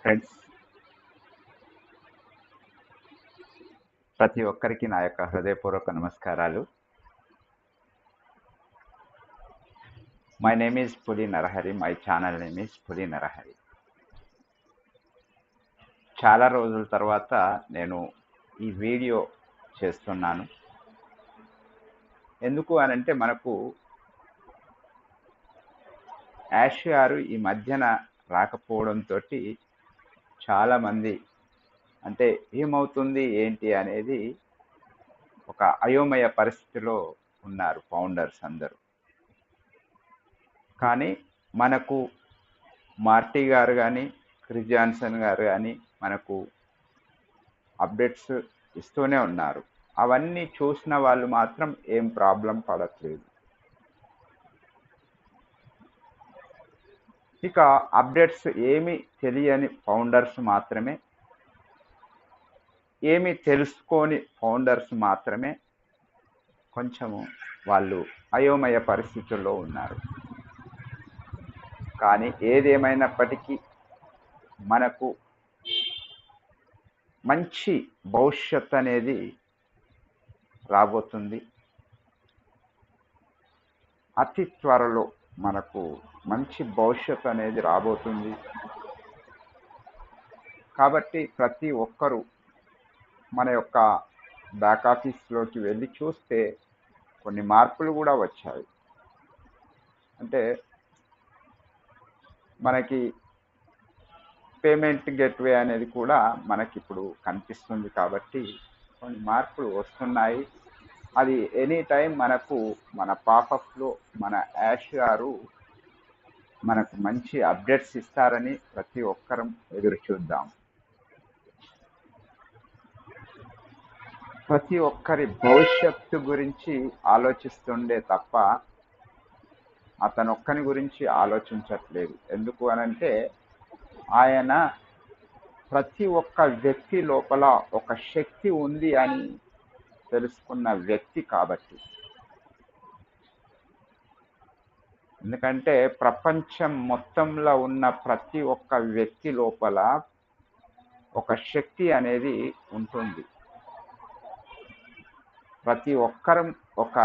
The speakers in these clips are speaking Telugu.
ఫ్రెండ్స్, ప్రతి ఒక్కరికి నా యొక్క హృదయపూర్వక నమస్కారాలు. మై నేమ్ ఈజ్ పులి Narahari. My channel name is పులి నరహరి. చాలా రోజుల తర్వాత నేను ఈ వీడియో చేస్తున్నాను. ఎందుకు అనంటే మనకు యాష్ గారు ఈ మధ్యన రాకపోవడంతో చాలామంది అంటే ఏమవుతుంది ఏంటి అనేది ఒక అయోమయ పరిస్థితిలో ఉన్నారు ఫౌండర్స్ అందరూ. కానీ మనకు మార్టీ గారు కానీ క్రిస్ జాన్సన్ గారు కానీ మనకు అప్డేట్స్ ఇస్తూనే ఉన్నారు. అవన్నీ చూసిన వాళ్ళు మాత్రం ఏం ప్రాబ్లం పడట్లేదు. ఇక అప్డేట్స్ ఏమి తెలియని ఫౌండర్స్ మాత్రమే, ఏమి తెలుసుకోని ఫౌండర్స్ మాత్రమే కొంచెము వాళ్ళు అయోమయ పరిస్థితుల్లో ఉన్నారు. కానీ ఏదేమైనప్పటికీ మనకు మంచి భవిష్యత్ అనేది రాబోతుంది. అతి త్వరలో మనకు మంచి భవిష్యత్ అనేది రాబోతుంది. కాబట్టి ప్రతి ఒక్కరూ మన యొక్క బ్యాక్ ఆఫీస్లోకి వెళ్ళి చూస్తే కొన్ని మార్పులు కూడా వచ్చాయి. అంటే మనకి పేమెంట్ గేట్వే అనేది కూడా మనకి ఇప్పుడు కనిపిస్తుంది. కాబట్టి కొన్ని మార్పులు వస్తున్నాయి. అది ఎనీ టైం మనకు మన పాపప్లో మన యాష్ గారు మనకు మంచి అప్డేట్స్ ఇస్తారని ప్రతి ఒక్కరం ఎదురు చూద్దాం. ప్రతి ఒక్కరి భవిష్యత్తు గురించి ఆలోచిస్తుండే తప్ప అతనొక్కని గురించి ఆలోచించట్లేదు. ఎందుకు అనంటే ఆయన ప్రతి ఒక్క వ్యక్తి లోపల ఒక శక్తి ఉంది అని తెలుసుకున్న వ్యక్తి కాబట్టి. ఎందుకంటే ప్రపంచం మొత్తంలో ఉన్న ప్రతి ఒక్క వ్యక్తి లోపల ఒక శక్తి అనేది ఉంటుంది. ప్రతి ఒక్కరం ఒక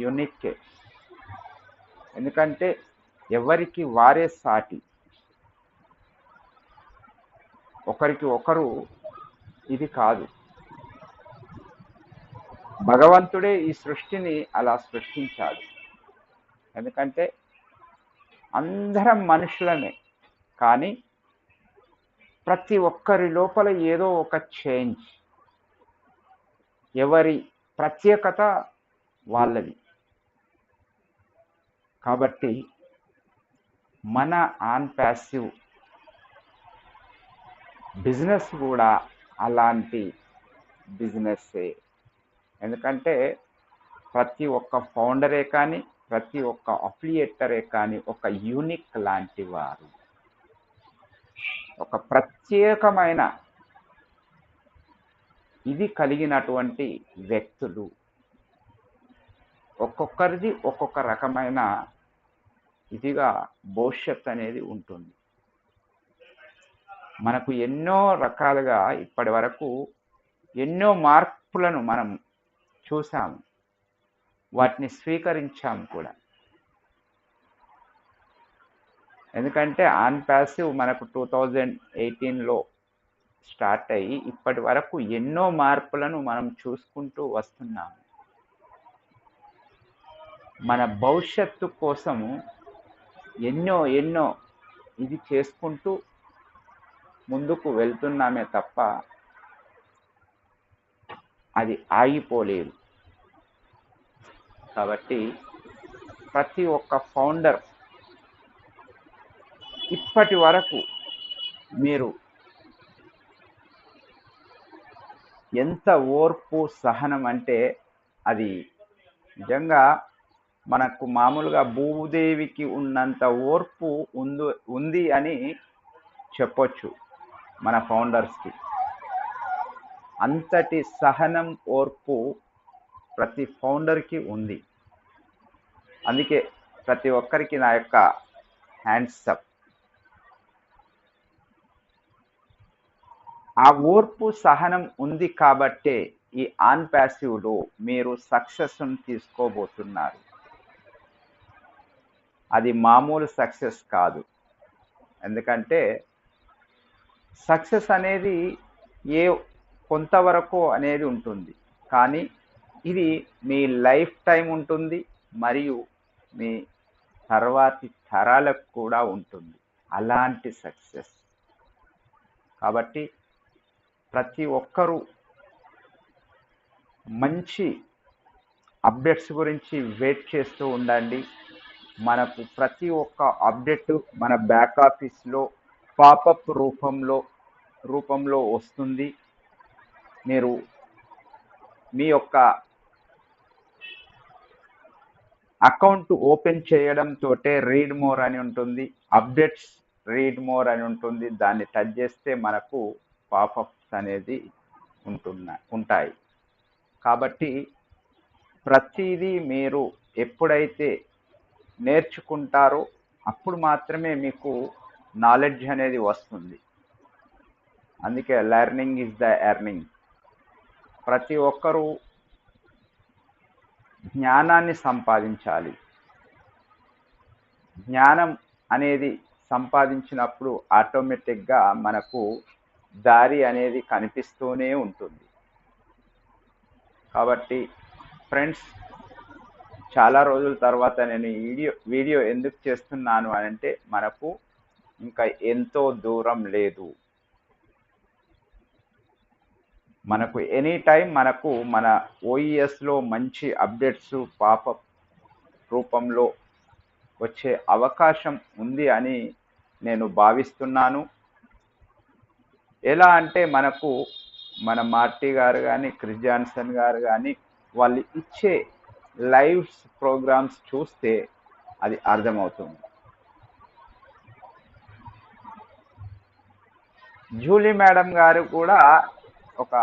యూనిక్కే. ఎందుకంటే ఎవరికి వారే సాటి, ఒకరికి ఒకరు ఇది కాదు. భగవంతుడే ఈ సృష్టిని అలా సృష్టించాడు. ఎందుకంటే అందరం మనుషులమే, కానీ ప్రతి ఒక్కరి లోపల ఏదో ఒక చేంజ్, ఎవరి ప్రత్యేకత వాళ్ళది. కాబట్టి మన ఆన్ ప్యాసివ్ బిజినెస్ కూడా అలాంటి బిజినెస్సే. ఎందుకంటే ప్రతి ఒక్క ఫౌండరే కానీ ప్రతి ఒక్క అఫిలియేటరే కానీ ఒక యూనిక్ లాంటి వారు, ఒక ప్రత్యేకమైన ఇది కలిగినటువంటి వ్యక్తులు. ఒక్కొక్కరిది ఒక్కొక్క రకమైన ఇదిగా భవిష్యత్ అనేది ఉంటుంది. మనకు ఎన్నో రకాలుగా ఇప్పటి వరకు ఎన్నో మార్పులను మనం చూసాము, వాటిని స్వీకరించాము కూడా. ఎందుకంటే ఆన్ ప్యాసివ్ మనకు 2018లో స్టార్ట్ అయ్యి ఇప్పటి వరకు ఎన్నో మార్పులను మనం చూసుకుంటూ వస్తున్నాము. మన భవిష్యత్తు కోసము ఎన్నో ఇది చేసుకుంటూ ముందుకు వెళ్తున్నామే తప్ప అది ఆగిపోలేదు. కాబట్టి ప్రతి ఒక్క ఫౌండర్ ఇప్పటి వరకు మీరు ఎంత ఓర్పు సహనం అంటే అది నిజంగా మనకు మామూలుగా భూదేవికి ఉన్నంత ఓర్పు ఉంది అని చెప్పొచ్చు మన ఫౌండర్స్కి. అంతటి సహనం, ఓర్పు ప్రతి ఫౌండర్కి ఉంది. అందుకే ప్రతి ఒక్కరికి నా యొక్క హ్యాండ్స్ అప్. ఆ ఓర్పు సహనం ఉంది కాబట్టే ఈ ఆన్ ప్యాసివ్లో మీరు సక్సెస్ను తీసుకోబోతున్నారు. అది మామూలు సక్సెస్ కాదు. ఎందుకంటే సక్సెస్ అనేది ఏ కొంతవరకు అనేది ఉంటుంది, కానీ ఇది మీ లైఫ్ టైం ఉంటుంది, మరియు మీ తర్వాతి తరాలకు కూడా ఉంటుంది అలాంటి సక్సెస్. కాబట్టి ప్రతి ఒక్కరూ మంచి అప్డేట్స్ గురించి వెయిట్ చేస్తూ ఉండండి. మనకు ప్రతి ఒక్క అప్డేట్ మన బ్యాక్ ఆఫీస్లో పాపప్ రూపంలో వస్తుంది. మీరు మీ యొక్క అకౌంట్ ఓపెన్ చేయడంతో రీడ్ మోర్ అని ఉంటుంది, అప్డేట్స్ రీడ్ మోర్ అని ఉంటుంది. దాన్ని టచ్ చేస్తే మనకు పాపప్స్ అనేది ఉంటాయి. కాబట్టి ప్రతిదీ మీరు ఎప్పుడైతే నేర్చుకుంటారో అప్పుడు మాత్రమే మీకు నాలెడ్జ్ అనేది వస్తుంది. అందుకే లెర్నింగ్ ఈజ్ ద ఎర్నింగ్. ప్రతి ఒక్కరూ జ్ఞానాన్ని సంపాదించాలి. జ్ఞానం అనేది సంపాదించినప్పుడు ఆటోమేటిక్గా మనకు దారి అనేది కనిపిస్తూనే ఉంటుంది. కాబట్టి ఫ్రెండ్స్, చాలా రోజుల తర్వాత నేను వీడియో ఎందుకు చేస్తున్నాను అని అంటే, మనకు ఇంకా ఎంతో దూరం లేదు. మనకు ఎనీ టైం మనకు మన ఓఈఎస్లో మంచి అప్డేట్స్ పాపప్ రూపంలో వచ్చే అవకాశం ఉంది అని నేను భావిస్తున్నాను. ఎలా అంటే మనకు మన మార్టీ గారు కానీ, క్రిస్ జాన్సన్ గారు కానీ వాళ్ళు ఇచ్చే లైవ్స్ ప్రోగ్రామ్స్ చూస్తే అది అర్థమవుతుంది. జూలీ మేడం గారు కూడా ఒక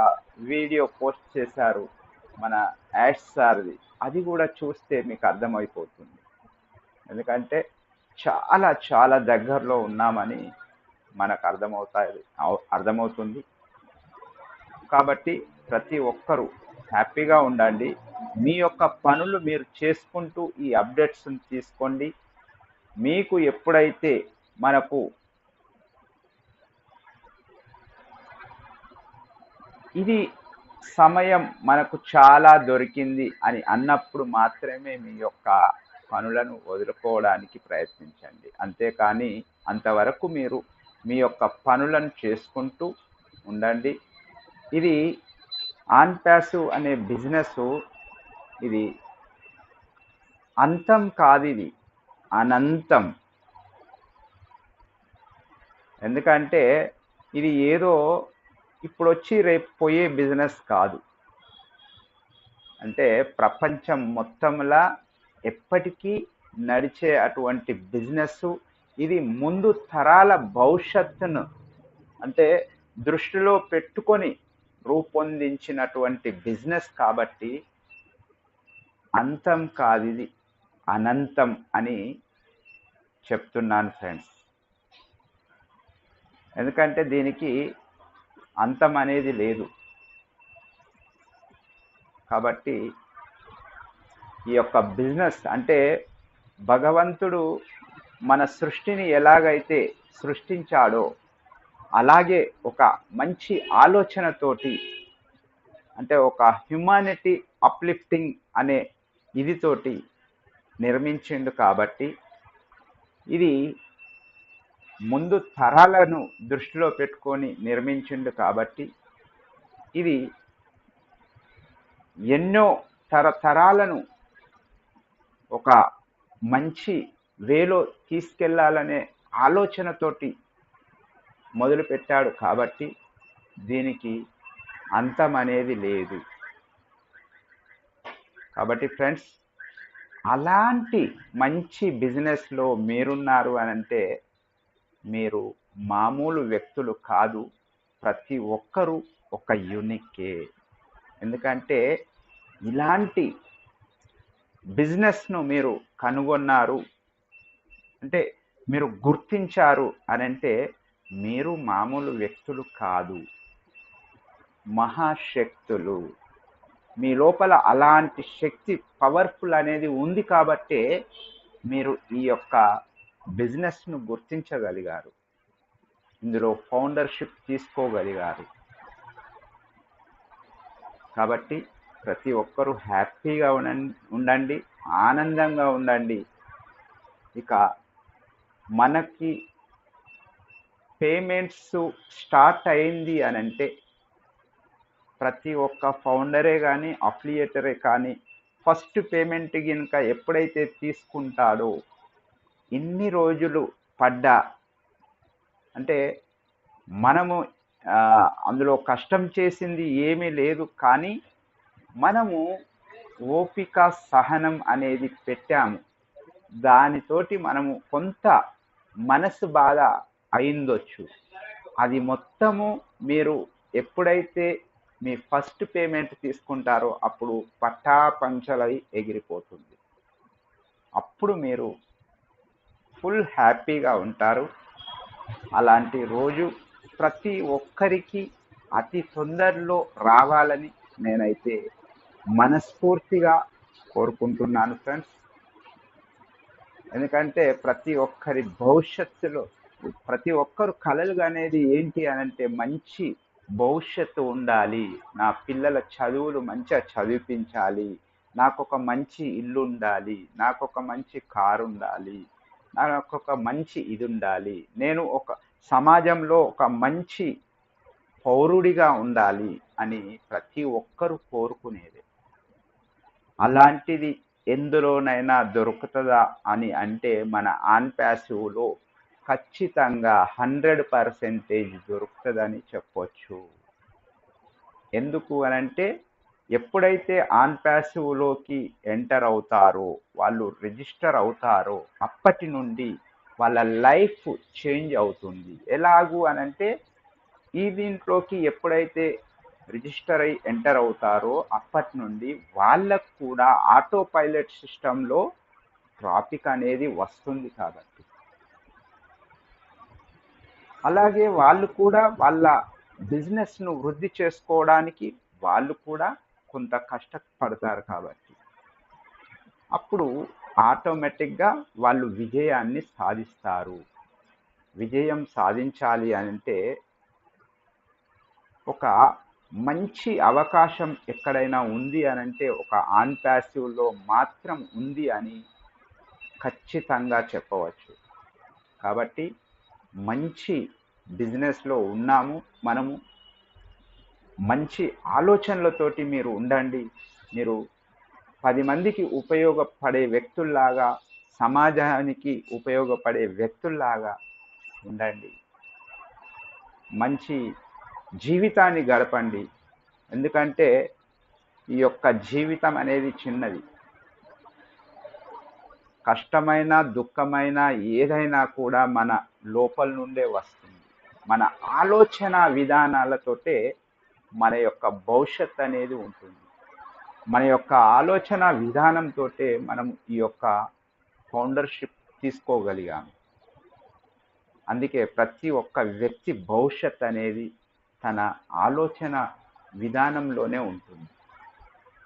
వీడియో పోస్ట్ చేశారు మన యాష్ సార్ది. అది కూడా చూస్తే మీకు అర్థమైపోతుంది. ఎందుకంటే చాలా చాలా దగ్గరలో ఉన్నామని మనకు అర్థమవుతుంది. కాబట్టి ప్రతి ఒక్కరూ హ్యాపీగా ఉండండి. మీ యొక్క పనులు మీరు చేసుకుంటూ ఈ అప్డేట్స్ని తీసుకోండి. మీకు ఎప్పుడైతే మనకు ఇది సమయం మనకు చాలా దొరికింది అని అన్నప్పుడు మాత్రమే మీ యొక్క పనులను వదులుకోవడానికి ప్రయత్నించండి. అంతేకాని అంతవరకు మీరు మీ యొక్క పనులను చేసుకుంటూ ఉండండి. ఇది ఆన్ ప్యాసివ్ అనే బిజినెస్ ఇది అంతం కాదు, ఇది అనంతం. ఎందుకంటే ఇది ఏదో ఇప్పుడు వచ్చి రేపు పోయే బిజినెస్ కాదు. అంటే ప్రపంచం మొత్తంలా ఎప్పటికీ నడిచే అటువంటి బిజినెస్ ఇది. ముందు తరాల భవిష్యత్తును అంటే దృష్టిలో పెట్టుకొని రూపొందించినటువంటి బిజినెస్ కాబట్టి అంతం కాదు, ఇది అనంతం అని చెప్తున్నాను ఫ్రెండ్స్. ఎందుకంటే దీనికి అంతం అనేది లేదు. కాబట్టి ఈ యొక్క బిజినెస్ అంటే భగవంతుడు మన సృష్టిని ఎలాగైతే సృష్టించాడో అలాగే ఒక మంచి ఆలోచనతోటి, అంటే ఒక హ్యుమానిటీ అప్లిఫ్టింగ్ అనే ఇదితోటి నిర్మించిండు. కాబట్టి ఇది ముందు తరాలను దృష్టిలో పెట్టుకొని నిర్మించిండు. కాబట్టి ఇది ఎన్నో తరాలను ఒక మంచి వేలో తీసుకెళ్లాలనే ఆలోచనతోటి మొదలుపెట్టాడు. కాబట్టి దీనికి అంతం అనేది లేదు. కాబట్టి ఫ్రెండ్స్, అలాంటి మంచి బిజినెస్లో మీరున్నారు అని అంటే మీరు మామూలు వ్యక్తులు కాదు. ప్రతి ఒక్కరూ ఒక యూనిక్కే. ఎందుకంటే ఇలాంటి బిజినెస్ను మీరు కనుగొన్నారు అంటే, మీరు గుర్తించారు అని అంటే మీరు మామూలు వ్యక్తులు కాదు. మహాశక్తులు. మీ లోపల అలాంటి శక్తి పవర్ఫుల్ అనేది ఉంది కాబట్టే మీరు ఈ యొక్క బిజినెస్ను గుర్తించగలిగారు, ఇందులో ఫౌండర్షిప్ తీసుకోగలిగారు. కాబట్టి ప్రతి ఒక్కరూ హ్యాపీగా ఉండండి, ఆనందంగా ఉండండి. ఇక మనకి పేమెంట్స్ స్టార్ట్ అయింది అని అంటే ప్రతి ఒక్క ఫౌండరే కానీ అఫిలియేటరే కానీ ఫస్ట్ పేమెంట్ కనుక ఎప్పుడైతే తీసుకుంటాడో ఇన్ని రోజులు పడ్డా అంటే మనము అందులో కష్టం చేసింది ఏమీ లేదు, కానీ మనము ఓపిక సహనం అనేది పెట్టాము. దానితోటి మనము కొంత మనసు బాధ అయిందొచ్చు. అది మొత్తము మీరు ఎప్పుడైతే మీ ఫస్ట్ పేమెంట్ తీసుకుంటారో అప్పుడు పటాపంచలై ఎగిరిపోతుంది. అప్పుడు మీరు ఫుల్ హ్యాపీగా ఉంటారు. అలాంటి రోజు ప్రతి ఒక్కరికి అతి తొందరలో రావాలని నేనైతే మనస్ఫూర్తిగా కోరుకుంటున్నాను ఫ్రెండ్స్. ఎందుకంటే ప్రతి ఒక్కరి భవిష్యత్తులో ప్రతి ఒక్కరు కలలు అనేది ఏంటి అని అంటే మంచి భవిష్యత్తు ఉండాలి, నా పిల్లల చదువులు మంచిగా చదివించాలి, నాకు ఒక మంచి ఇల్లు ఉండాలి, నాకు ఒక మంచి కారు ఉండాలి, నాకు ఒక మంచి ఇది ఉండాలి, నేను ఒక సమాజంలో ఒక మంచి పౌరుడిగా ఉండాలి అని ప్రతి ఒక్కరూ కోరుకునేది. అలాంటిది ఎందులోనైనా దొరుకుతుందా అని అంటే మన ఆన్ ప్యాసివ్లో ఖచ్చితంగా 100% దొరుకుతుందని చెప్పొచ్చు. ఎందుకు అనంటే ఎప్పుడైతే ఆన్ ప్యాసివ్లోకి ఎంటర్ అవుతారో, వాళ్ళు రిజిస్టర్ అవుతారో అప్పటి నుండి వాళ్ళ లైఫ్ చేంజ్ అవుతుంది. ఎలాగూ అనంటే ఈ దీంట్లోకి ఎప్పుడైతే రిజిస్టర్ అయి ఎంటర్ అవుతారో అప్పటి నుండి వాళ్ళకు కూడా ఆటో పైలట్ సిస్టంలో ట్రాఫిక్ అనేది వస్తుంది. కాబట్టి అలాగే వాళ్ళు కూడా వాళ్ళ బిజినెస్ను వృద్ధి చేసుకోవడానికి వాళ్ళు కూడా కొంత కష్టపడతారు. కాబట్టి అప్పుడు ఆటోమేటిక్గా వాళ్ళు విజయాన్ని సాధిస్తారు. విజయం సాధించాలి అంటే ఒక మంచి అవకాశం ఎక్కడైనా ఉంది అనంటే ఒక ఆన్ ప్యాసివ్లో మాత్రం ఉంది అని ఖచ్చితంగా చెప్పవచ్చు. కాబట్టి మంచి బిజినెస్లో ఉన్నాము మనము. మంచి ఆలోచనలతోటి మీరు ఉండండి. మీరు 10 మందికి ఉపయోగపడే వ్యక్తుల్లాగా, సమాజానికి ఉపయోగపడే వ్యక్తుల్లాగా ఉండండి. మంచి జీవితాన్ని గడపండి. ఎందుకంటే ఈ యొక్క జీవితం అనేది చిన్నది. కష్టమైన దుఃఖమైన ఏదైనా కూడా మన లోపల నుండే వస్తుంది. మన ఆలోచన విధానాలతోటే మన యొక్క భవిష్యత్ అనేది ఉంటుంది. మన యొక్క ఆలోచన విధానంతో మనం ఈ యొక్క ఫౌండర్షిప్ తీసుకోగలిగాము. అందుకే ప్రతి ఒక్క వ్యక్తి భవిష్యత్ అనేది తన ఆలోచన విధానంలోనే ఉంటుంది.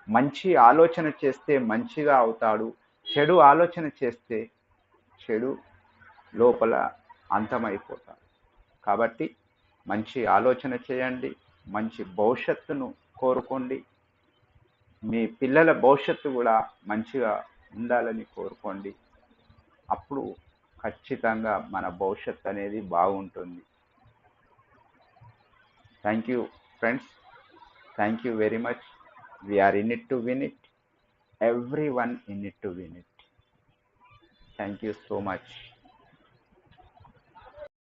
మంచి ఆలోచన చేస్తే మంచిగా అవుతాడు, చెడు ఆలోచన చేస్తే చెడు లోపల అంతమైపోతాడు. కాబట్టి మంచి ఆలోచన చేయండి, మంచి భవిష్యత్తును కోరుకోండి. మీ పిల్లల భవిష్యత్తు కూడా మంచిగా ఉండాలని కోరుకోండి. అప్పుడు ఖచ్చితంగా మన భవిష్యత్తు అనేది బాగుంటుంది. Thank you friends. Thank you very much. We are in it to win it. Everyone in it to win it. Thank you so much.